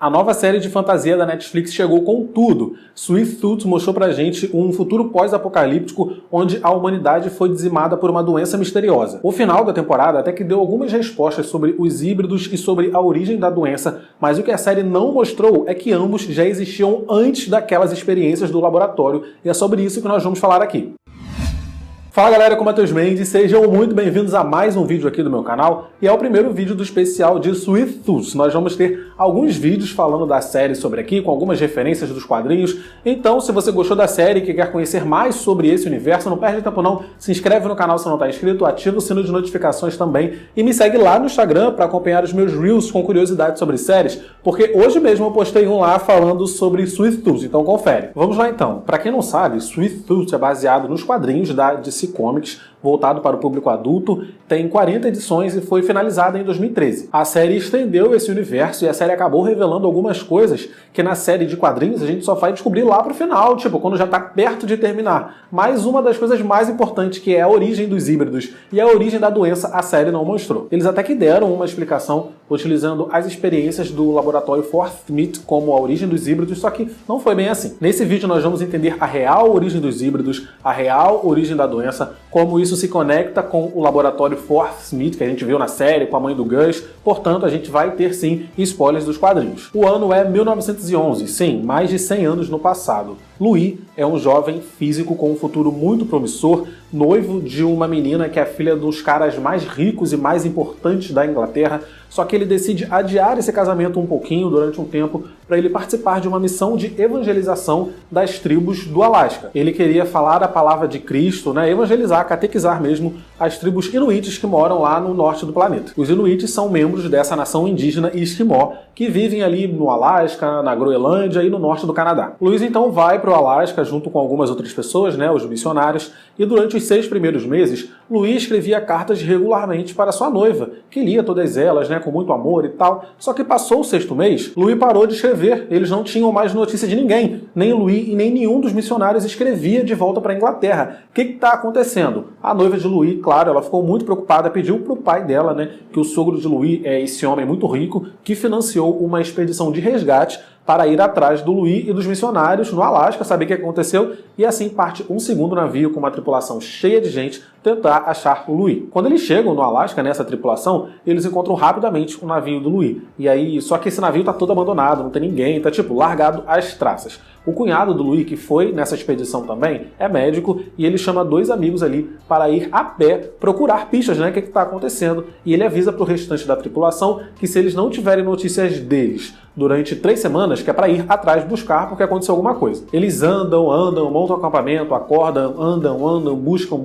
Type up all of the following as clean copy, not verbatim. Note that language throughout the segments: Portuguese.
A nova série de fantasia da Netflix chegou com tudo. Sweet Tooth mostrou pra gente um futuro pós-apocalíptico onde a humanidade foi dizimada por uma doença misteriosa. O final da temporada até que deu algumas respostas sobre os híbridos e sobre a origem da doença, mas o que a série não mostrou é que ambos já existiam antes daquelas experiências do laboratório, e é sobre isso que nós vamos falar aqui. Fala galera, eu sou o Matheus Mendes, sejam muito bem-vindos a mais um vídeo aqui do meu canal, e é o primeiro vídeo do especial de Sweet Tooth. Nós vamos ter alguns vídeos falando da série sobre aqui, com algumas referências dos quadrinhos, então se você gostou da série e que quer conhecer mais sobre esse universo, não perde tempo não, se inscreve no canal se não está inscrito, ativa o sino de notificações também, e me segue lá no Instagram para acompanhar os meus Reels com curiosidades sobre séries, porque hoje mesmo eu postei um lá falando sobre Sweet Tooth, então confere. Vamos lá então. Para quem não sabe, Sweet Tooth é baseado nos quadrinhos da DC Comics, voltado para o público adulto, tem 40 edições e foi finalizada em 2013. A série estendeu esse universo e a série acabou revelando algumas coisas que na série de quadrinhos a gente só vai descobrir lá pro final, tipo, quando já tá perto de terminar. Mas uma das coisas mais importantes, que é a origem dos híbridos e a origem da doença, a série não mostrou. Eles até que deram uma explicação utilizando as experiências do laboratório Fourth Meat como a origem dos híbridos, só que não foi bem assim. Nesse vídeo nós vamos entender a real origem dos híbridos, a real origem da doença, como isso se conecta com o laboratório Fourth Meat que a gente viu na série, com a mãe do Gus, portanto a gente vai ter sim spoilers dos quadrinhos. O ano é 1911, sim, mais de 100 anos no passado. Louis é um jovem físico com um futuro muito promissor, noivo de uma menina que é filha dos caras mais ricos e mais importantes da Inglaterra, só que ele decide adiar esse casamento um pouquinho durante um tempo para ele participar de uma missão de evangelização das tribos do Alasca. Ele queria falar a palavra de Cristo, né, evangelizar, catequizar mesmo as tribos inuites que moram lá no norte do planeta. Os inuites são membros dessa nação indígena esquimó que vivem ali no Alasca, na Groenlândia e no norte do Canadá. Louis então vai para o Alasca junto com algumas outras pessoas, né, os missionários, e durante os 6 primeiros meses, Louis escrevia cartas regularmente para sua noiva, que lia todas elas, né, com muito amor e tal. Só que passou o 6º mês, Louis parou de escrever, eles não tinham mais notícia de ninguém, nem Louis e nem nenhum dos missionários escrevia de volta para a Inglaterra. O que está acontecendo? A noiva de Louis, claro, ela ficou muito preocupada, pediu para o pai dela, né, que o sogro de Louis é esse homem muito rico, que financiou uma expedição de resgate para ir atrás do Louis e dos missionários no Alasca, saber o que aconteceu, e assim parte um segundo navio com uma tripulação cheia de gente tentar achar o Louis. Quando eles chegam no Alasca, nessa tripulação, eles encontram rapidamente o navio do Louis. E aí, só que esse navio tá todo abandonado, não tem ninguém, tá tipo largado às traças. O cunhado do Louis, que foi nessa expedição também, é médico e ele chama 2 amigos ali para ir a pé procurar pistas, né, o que está acontecendo. E ele avisa para o restante da tripulação que se eles não tiverem notícias deles durante 3 semanas, que é para ir atrás buscar porque aconteceu alguma coisa. Eles andam, montam acampamento, acordam, andam, buscam,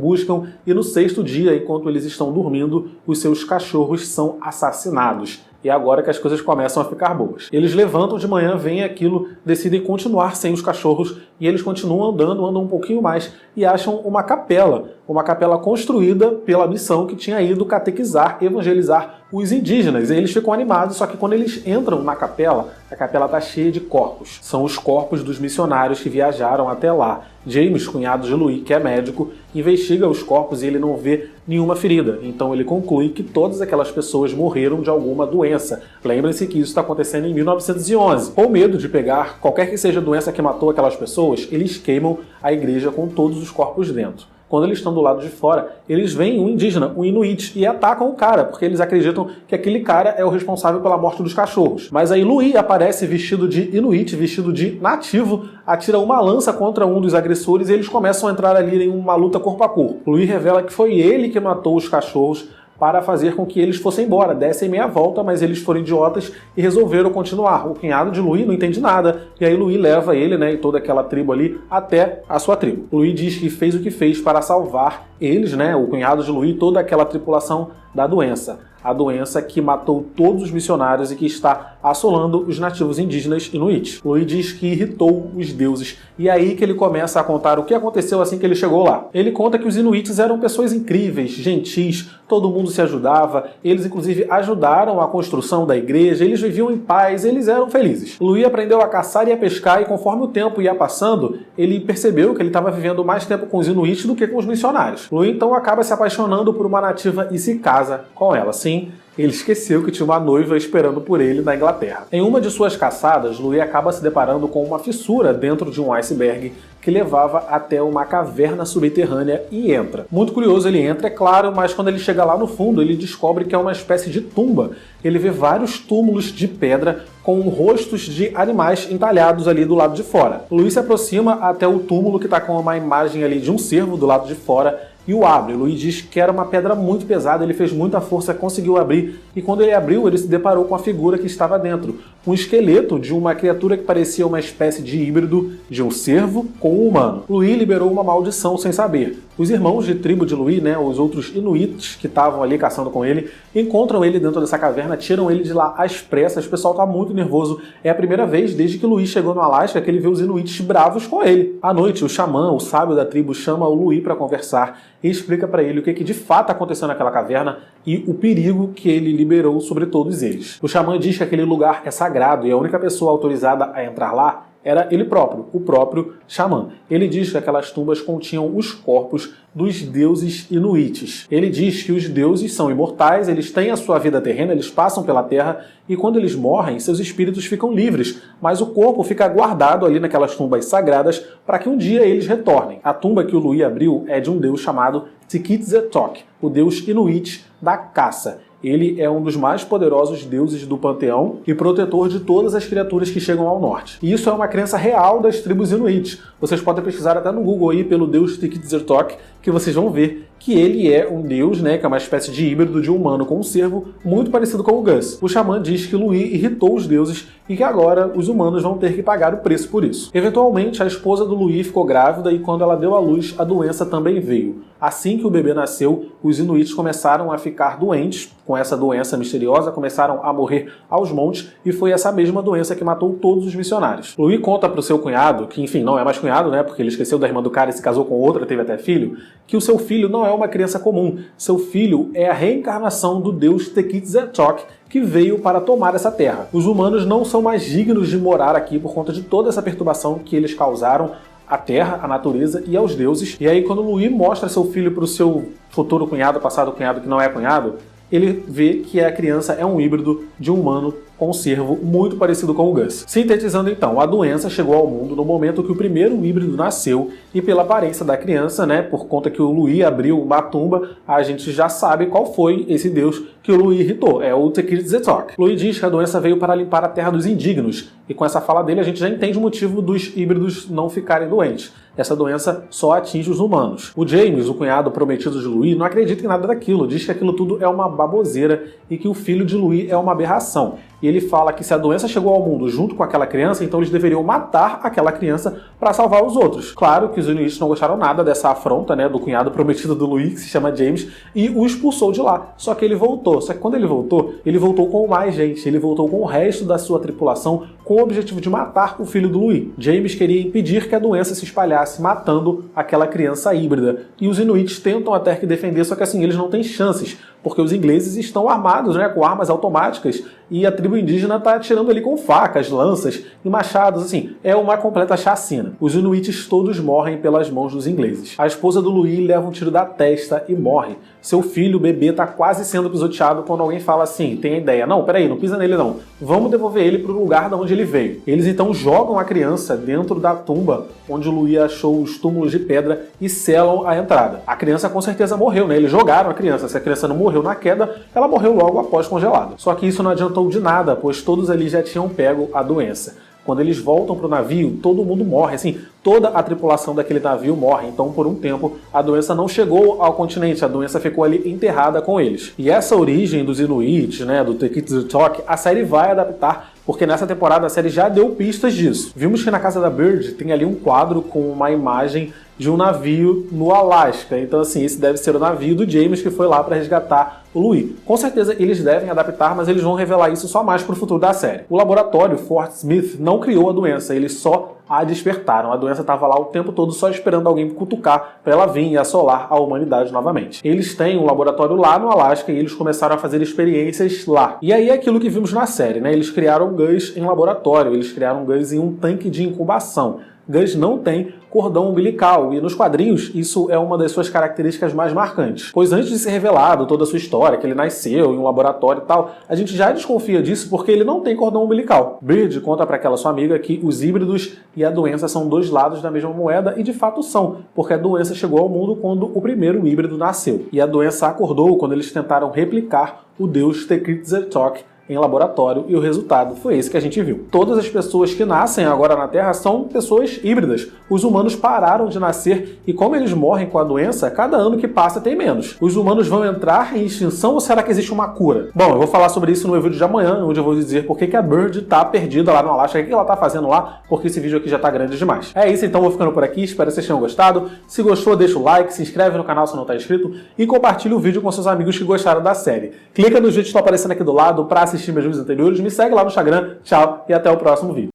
e no 6º dia, enquanto eles estão dormindo, os seus cachorros são assassinados. E é agora que as coisas começam a ficar boas. Eles levantam de manhã, veem aquilo, decidem continuar sem os cachorros e eles continuam andando, andam um pouquinho mais e acham uma capela construída pela missão que tinha ido catequizar, evangelizar os indígenas. E eles ficam animados, só que quando eles entram na capela, a capela está cheia de corpos. São os corpos dos missionários que viajaram até lá. James, cunhado de Louis, que é médico, investiga os corpos e ele não vê nenhuma ferida. Então ele conclui que todas aquelas pessoas morreram de alguma doença. Lembrem-se que isso está acontecendo em 1911. Com medo de pegar qualquer que seja a doença que matou aquelas pessoas, eles queimam a igreja com todos os corpos dentro. Quando eles estão do lado de fora, eles veem um indígena, um inuit, e atacam o cara, porque eles acreditam que aquele cara é o responsável pela morte dos cachorros. Mas aí Louis aparece vestido de inuit, vestido de nativo, atira uma lança contra um dos agressores e eles começam a entrar ali em uma luta corpo a corpo. Louis revela que foi ele que matou os cachorros para fazer com que eles fossem embora, dessem meia volta, mas eles foram idiotas e resolveram continuar. O cunhado de Louis não entende nada, e aí Louis leva ele, né, e toda aquela tribo ali até a sua tribo. Louis diz que fez o que fez para salvar eles, né, o cunhado de Louis e toda aquela tripulação da doença. A doença que matou todos os missionários e que está assolando os nativos indígenas inuit. Louis diz que irritou os deuses, e é aí que ele começa a contar o que aconteceu assim que ele chegou lá. Ele conta que os inuites eram pessoas incríveis, gentis, todo mundo se ajudava, eles inclusive ajudaram a construção da igreja, eles viviam em paz, eles eram felizes. Louis aprendeu a caçar e a pescar, e conforme o tempo ia passando, ele percebeu que ele estava vivendo mais tempo com os inuites do que com os missionários. Louis então acaba se apaixonando por uma nativa e se casa com ela. Sim, Ele esqueceu que tinha uma noiva esperando por ele na Inglaterra. Em uma de suas caçadas, Louis acaba se deparando com uma fissura dentro de um iceberg que levava até uma caverna subterrânea e entra. Muito curioso, ele entra, é claro, mas quando ele chega lá no fundo, ele descobre que é uma espécie de tumba. Ele vê vários túmulos de pedra com rostos de animais entalhados ali do lado de fora. Louis se aproxima até o túmulo que está com uma imagem ali de um cervo do lado de fora e o abre. Louis diz que era uma pedra muito pesada, ele fez muita força, conseguiu abrir, e quando ele abriu, ele se deparou com a figura que estava dentro, um esqueleto de uma criatura que parecia uma espécie de híbrido de um cervo com um humano. Louis liberou uma maldição sem saber. Os irmãos de tribo de Louis, os outros Inuits que estavam ali caçando com ele, encontram ele dentro dessa caverna, tiram ele de lá às pressas, o pessoal tá muito nervoso. É a primeira vez desde que Louis chegou no Alasca que ele vê os Inuits bravos com ele. À noite, o xamã, o sábio da tribo, chama o Louis para conversar e explica para ele o que de fato aconteceu naquela caverna e o perigo que ele liberou sobre todos eles. O xamã diz que aquele lugar é sagrado e a única pessoa autorizada a entrar lá era ele próprio, o próprio xamã. Ele diz que aquelas tumbas continham os corpos dos deuses inuites. Ele diz que os deuses são imortais, eles têm a sua vida terrena, eles passam pela terra e quando eles morrem, seus espíritos ficam livres, mas o corpo fica guardado ali naquelas tumbas sagradas para que um dia eles retornem. A tumba que o Louis abriu é de um deus chamado Tk'Zetok, o deus inuit da caça. Ele é um dos mais poderosos deuses do panteão e protetor de todas as criaturas que chegam ao norte. E isso é uma crença real das tribos inuits. Vocês podem pesquisar até no Google aí pelo deus Tk'Zetok, que vocês vão ver que ele é um deus, que é uma espécie de híbrido de um humano com um cervo, muito parecido com o Gus. O xamã diz que Louis irritou os deuses e que agora os humanos vão ter que pagar o preço por isso. Eventualmente, a esposa do Louis ficou grávida e quando ela deu à luz, a doença também veio. Assim que o bebê nasceu, os inuits começaram a ficar doentes com essa doença misteriosa, começaram a morrer aos montes e foi essa mesma doença que matou todos os missionários. Louis conta para o seu cunhado, que enfim, não é mais cunhado, porque ele esqueceu da irmã do cara e se casou com outra, teve até filho, que o seu filho não é uma criança comum. Seu filho é a reencarnação do deus Tk'Zetok, que veio para tomar essa terra. Os humanos não são mais dignos de morar aqui por conta de toda essa perturbação que eles causaram à terra, à natureza e aos deuses. E aí quando Louis mostra seu filho para o seu futuro cunhado, passado cunhado que não é cunhado, ele vê que a criança é um híbrido de um humano com um cervo muito parecido com o Gus. Sintetizando então, a doença chegou ao mundo no momento que o primeiro híbrido nasceu e pela aparência da criança, por conta que o Louis abriu uma tumba, a gente já sabe qual foi esse deus que o Louis irritou, é o Tk'Zetok. Louis diz que a doença veio para limpar a terra dos indignos e com essa fala dele a gente já entende o motivo dos híbridos não ficarem doentes. Essa doença só atinge os humanos. O James, o cunhado prometido de Louis, não acredita em nada daquilo, diz que aquilo tudo é uma baboseira e que o filho de Louis é uma aberração. E ele fala que se a doença chegou ao mundo junto com aquela criança, então eles deveriam matar aquela criança para salvar os outros. Claro que os inuits não gostaram nada dessa afronta, do cunhado prometido do Louis, que se chama James, e o expulsou de lá. Só que ele voltou. Só que quando ele voltou com mais gente. Ele voltou com o resto da sua tripulação com o objetivo de matar o filho do Louis. James queria impedir que a doença se espalhasse, matando aquela criança híbrida. E os inuits tentam até que defender, só que assim, eles não têm chances, porque os ingleses estão armados, com armas automáticas, e a tribo indígena está atirando ali com facas, lanças e machados, assim, é uma completa chacina. Os inuits todos morrem pelas mãos dos ingleses. A esposa do Louis leva um tiro da testa e morre. Seu filho, o bebê, está quase sendo pisoteado quando alguém fala assim, tem a ideia, não, peraí, não pisa nele não, vamos devolver ele para o lugar de onde ele veio. Eles então jogam a criança dentro da tumba onde o Louis achou os túmulos de pedra e selam a entrada. A criança com certeza morreu, Eles jogaram a criança, se a criança não morreu na queda, ela morreu logo após congelada. Só que isso não adiantou de nada, pois todos ali já tinham pego a doença. Quando eles voltam para o navio, todo mundo morre, assim, toda a tripulação daquele navio morre. Então, por um tempo, a doença não chegou ao continente, a doença ficou ali enterrada com eles. E essa origem dos Inuits, do Tk'Zetok, a série vai adaptar, porque nessa temporada a série já deu pistas disso. Vimos que na casa da Bird tem ali um quadro com uma imagem de um navio no Alasca. Então, assim, esse deve ser o navio do James que foi lá para resgatar o Louis. Com certeza eles devem adaptar, mas eles vão revelar isso só mais pro futuro da série. O laboratório Fort Smith não criou a doença, eles só a despertaram. A doença estava lá o tempo todo só esperando alguém cutucar para ela vir e assolar a humanidade novamente. Eles têm um laboratório lá no Alasca e eles começaram a fazer experiências lá. E aí é aquilo que vimos na série, Eles criaram Gus em laboratório, eles criaram Gus em um tanque de incubação. Gus não tem cordão umbilical, e nos quadrinhos isso é uma das suas características mais marcantes. Pois antes de ser revelado toda a sua história, que ele nasceu em um laboratório e tal, a gente já desconfia disso porque ele não tem cordão umbilical. Byrd conta para aquela sua amiga que os híbridos e a doença são dois lados da mesma moeda, e de fato são, porque a doença chegou ao mundo quando o primeiro híbrido nasceu. E a doença acordou quando eles tentaram replicar o deus Tekritzertok em laboratório, e o resultado foi esse que a gente viu. Todas as pessoas que nascem agora na Terra são pessoas híbridas. Os humanos pararam de nascer, e como eles morrem com a doença, cada ano que passa tem menos. Os humanos vão entrar em extinção, ou será que existe uma cura? Bom, eu vou falar sobre isso no meu vídeo de amanhã, onde eu vou dizer por que a Byrd tá perdida lá no Alasca, o que ela tá fazendo lá, porque esse vídeo aqui já tá grande demais. É isso, então vou ficando por aqui, espero que vocês tenham gostado. Se gostou, deixa o like, se inscreve no canal se não tá inscrito, e compartilha o vídeo com seus amigos que gostaram da série. Clica nos vídeos que estão aparecendo aqui do lado para assistir meus vídeos anteriores, me segue lá no Instagram, tchau e até o próximo vídeo.